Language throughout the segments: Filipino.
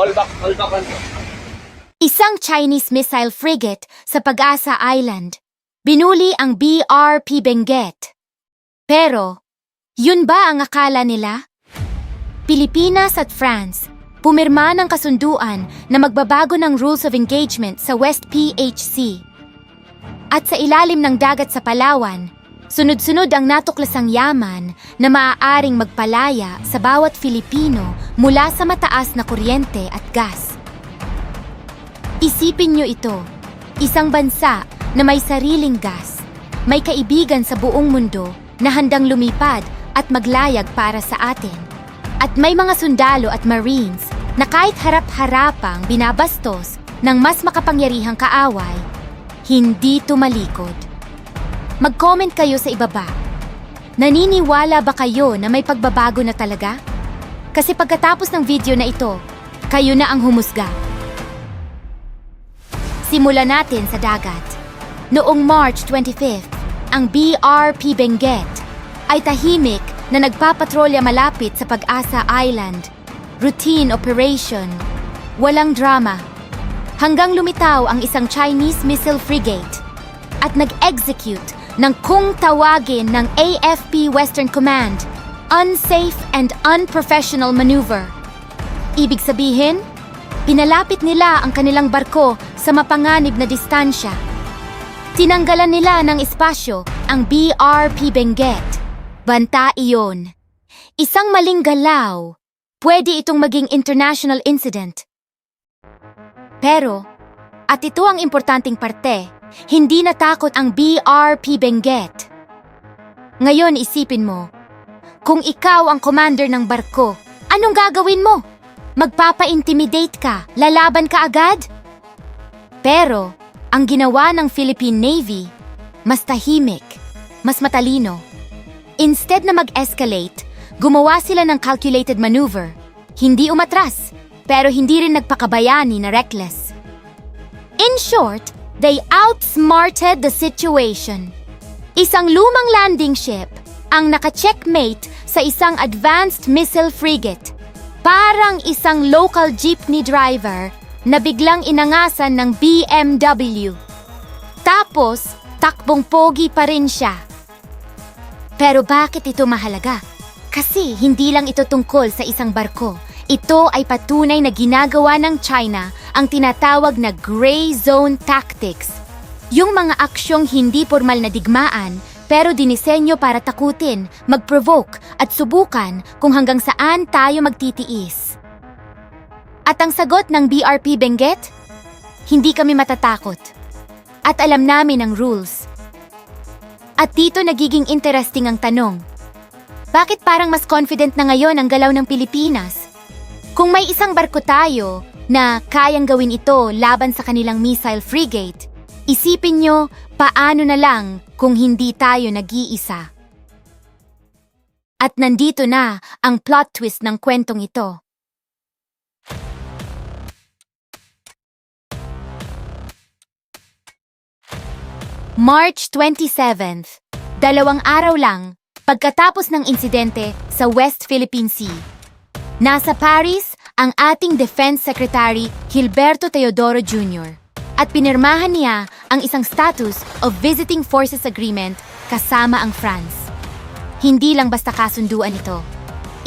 All back lang. Isang Chinese missile frigate sa Pag-asa Island. Binuli ang BRP Benguet. Pero, yun ba ang akala nila? Pilipinas at France pumirma ng kasunduan na magbabago ng rules of engagement sa West PHC. At sa ilalim ng dagat sa Palawan, sunod-sunod ang natuklasang yaman na maaaring magpalaya sa bawat Filipino mula sa mataas na kuryente at gas. Isipin nyo ito, isang bansa na may sariling gas, may kaibigan sa buong mundo na handang lumipad at maglayag para sa atin. At may mga sundalo at marines na kahit harap-harapang binabastos ng mas makapangyarihang kaaway, hindi tumalikod. Mag-comment kayo sa ibaba. Naniniwala ba kayo na may pagbabago na talaga? Kasi pagkatapos ng video na ito, kayo na ang humusga. Simulan natin sa dagat. Noong March 25, ang BRP Benguet ay tahimik na nagpapatrolya malapit sa Pag-asa Island. Routine operation. Walang drama. Hanggang lumitaw ang isang Chinese missile frigate at nag-execute ng kung tawagin ng AFP Western Command, unsafe and unprofessional maneuver. Ibig sabihin, pinalapit nila ang kanilang barko sa mapanganib na distansya. Tinanggalan nila ng espasyo ang BRP Benguet. Banta iyon. Isang maling galaw, pwede itong maging international incident. Pero, at ito ang importanteng parte, hindi natakot ang BRP Benguet. Ngayon isipin mo, kung ikaw ang commander ng barko, anong gagawin mo? Magpapa-intimidate ka, lalaban ka agad? Pero, ang ginawa ng Philippine Navy, mas tahimik, mas matalino. Instead na mag-escalate, gumawa sila ng calculated maneuver. Hindi umatras, pero hindi rin nagpakabayani na reckless. In short, they outsmarted the situation. Isang lumang landing ship ang naka-checkmate sa isang advanced missile frigate. Parang isang local jeepney driver na biglang inangasan ng BMW. Tapos, takbong pogi pa rin siya. Pero bakit ito mahalaga? Kasi hindi lang ito tungkol sa isang barko. Ito ay patunay na ginagawa ng China ang tinatawag na gray zone tactics. Yung mga aksyong hindi formal na digmaan pero dinisenyo para takutin, mag-provoke at subukan kung hanggang saan tayo magtitiis. At ang sagot ng BRP Benguet? Hindi kami matatakot. At alam namin ang rules. At dito nagiging interesting ang tanong. Bakit parang mas confident na ngayon ang galaw ng Pilipinas? Kung may isang barko tayo na kayang gawin ito laban sa kanilang missile frigate, isipin nyo paano na lang kung hindi tayo nag-iisa. At nandito na ang plot twist ng kwentong ito. March 27th, 2 araw lang pagkatapos ng insidente sa West Philippine Sea. Nasa Paris ang ating Defense Secretary Gilberto Teodoro Jr. at pinirmahan niya ang isang status of Visiting Forces Agreement kasama ang France. Hindi lang basta kasunduan ito.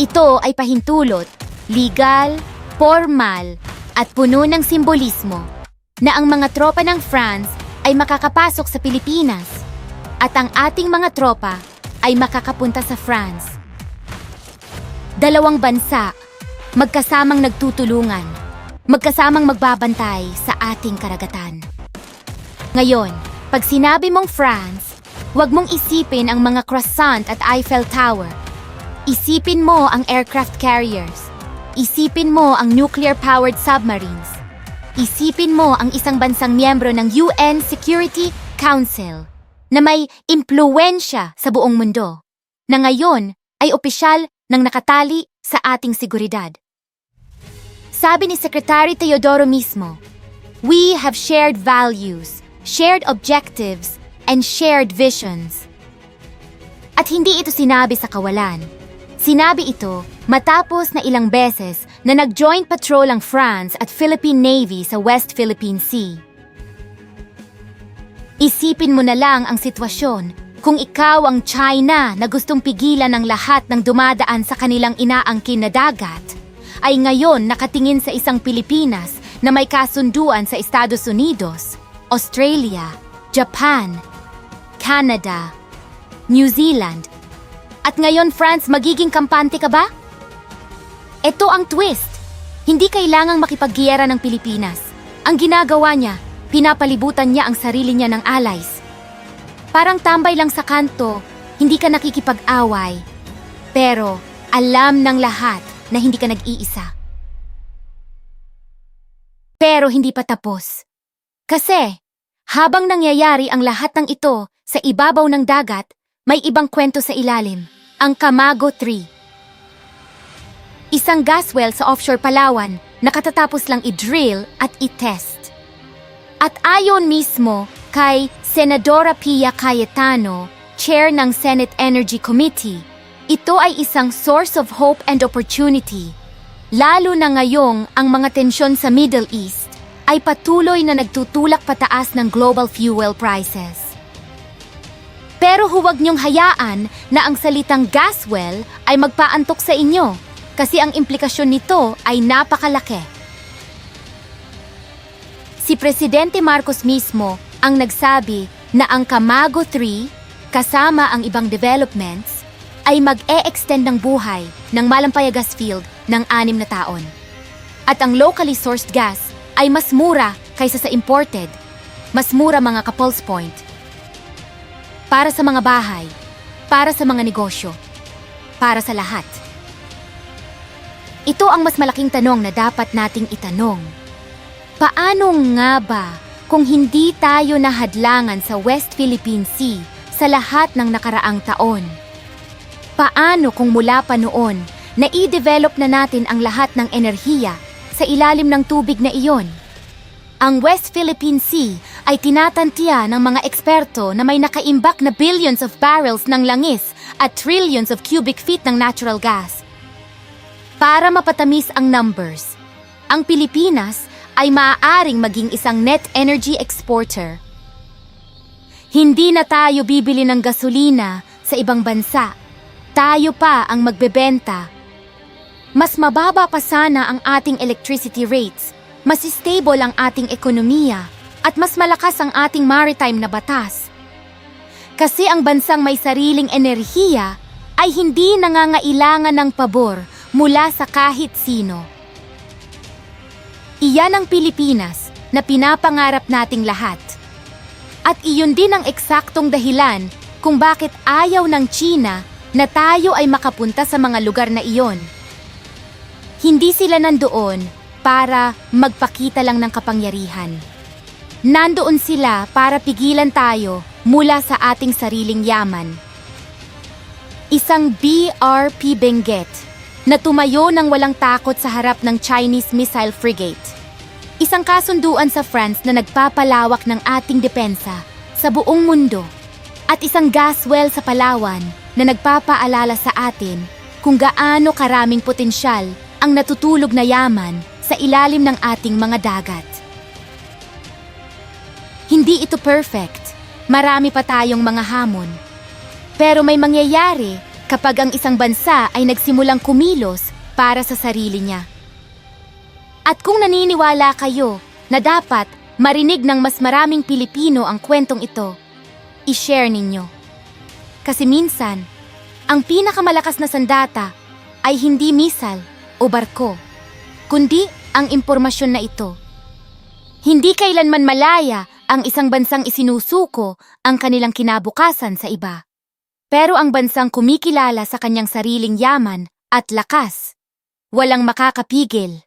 Ito ay pahintulot, legal, formal, at puno ng simbolismo na ang mga tropa ng France ay makakapasok sa Pilipinas at ang ating mga tropa ay makakapunta sa France. Dalawang bansa, magkasamang nagtutulungan, magkasamang magbabantay sa ating karagatan. Ngayon, pag sinabi mong France, huwag mong isipin ang mga croissant at Eiffel Tower. Isipin mo ang aircraft carriers. Isipin mo ang nuclear-powered submarines. Isipin mo ang isang bansang miyembro ng UN Security Council na may impluwensya sa buong mundo, na ngayon ay opisyal ng nakatali sa ating seguridad. Sabi ni Secretary Teodoro mismo, "We have shared values, shared objectives, and shared visions." At hindi ito sinabi sa kawalan. Sinabi ito matapos na ilang beses na nag-joint patrol ang France at Philippine Navy sa West Philippine Sea. Isipin mo na lang ang sitwasyon kung ikaw ang China na gustong pigilan ang lahat ng dumadaan sa kanilang inaangkin na dagat, ay ngayon nakatingin sa isang Pilipinas na may kasunduan sa Estados Unidos, Australia, Japan, Canada, New Zealand. At ngayon, France, magiging kampante ka ba? Ito ang twist. Hindi kailangang makipaggiyera ng Pilipinas. Ang ginagawa niya, pinapalibutan niya ang sarili niya ng allies. Parang tambay lang sa kanto, hindi ka nakikipag-away. Pero alam ng lahat na hindi ka nag-iisa. Pero hindi pa tapos. Kasi habang nangyayari ang lahat ng ito sa ibabaw ng dagat, may ibang kwento sa ilalim, ang Camago 3. Isang gas well sa offshore Palawan na katatapos lang i-drill at i-test. At ayon mismo kay Senadora Pia Cayetano, chair ng Senate Energy Committee, ito ay isang source of hope and opportunity. Lalo na ngayong ang mga tensyon sa Middle East ay patuloy na nagtutulak pataas ng global fuel prices. Pero huwag niyong hayaan na ang salitang gas well ay magpaantok sa inyo kasi ang implikasyon nito ay napakalaki. Si Presidente Marcos mismo ang nagsabi na ang Camago 3 kasama ang ibang developments ay mag-e-extend ng buhay ng Malampaya gas field ng 6 na taon. At ang locally sourced gas ay mas mura kaysa sa imported, mas mura mga ka-pulse point. Para sa mga bahay, para sa mga negosyo, para sa lahat. Ito ang mas malaking tanong na dapat nating itanong. Paano nga ba kung hindi tayo nahadlangan sa West Philippine Sea sa lahat ng nakaraang taon? Paano kung mula pa noon na i-develop na natin ang lahat ng enerhiya sa ilalim ng tubig na iyon? Ang West Philippine Sea ay tinatantiya ng mga eksperto na may nakaimbak na billions of barrels ng langis at trillions of cubic feet ng natural gas. Para mapatamis ang numbers, ang Pilipinas ay maaaring maging isang net energy exporter. Hindi na tayo bibili ng gasolina sa ibang bansa. Tayo pa ang magbebenta. Mas mababa pa sana ang ating electricity rates, mas stable ang ating ekonomiya, at mas malakas ang ating maritime na batas. Kasi ang bansang may sariling enerhiya ay hindi nangangailangan ng pabor mula sa kahit sino. Iyan ang Pilipinas na pinapangarap nating lahat. At iyon din ang eksaktong dahilan kung bakit ayaw ng China na tayo ay makapunta sa mga lugar na iyon. Hindi sila nandoon para magpakita lang ng kapangyarihan. Nandoon sila para pigilan tayo mula sa ating sariling yaman. Isang BRP Benguet na tumayo ng walang takot sa harap ng Chinese missile frigate. Isang kasunduan sa France na nagpapalawak ng ating depensa sa buong mundo. At isang gas well sa Palawan na nagpapaalala sa atin kung gaano karaming potensyal ang natutulog na yaman sa ilalim ng ating mga dagat. Hindi ito perfect. Marami pa tayong mga hamon. Pero may mangyayari kapag ang isang bansa ay nagsimulang kumilos para sa sarili niya. At kung naniniwala kayo na dapat marinig ng mas maraming Pilipino ang kwentong ito, i-share ninyo. Kasi minsan, ang pinakamalakas na sandata ay hindi misal o barko, kundi ang impormasyon na ito. Hindi kailanman malaya ang isang bansang isinusuko ang kanilang kinabukasan sa iba. Pero ang bansang kumikilala sa kanyang sariling yaman at lakas, walang makakapigil.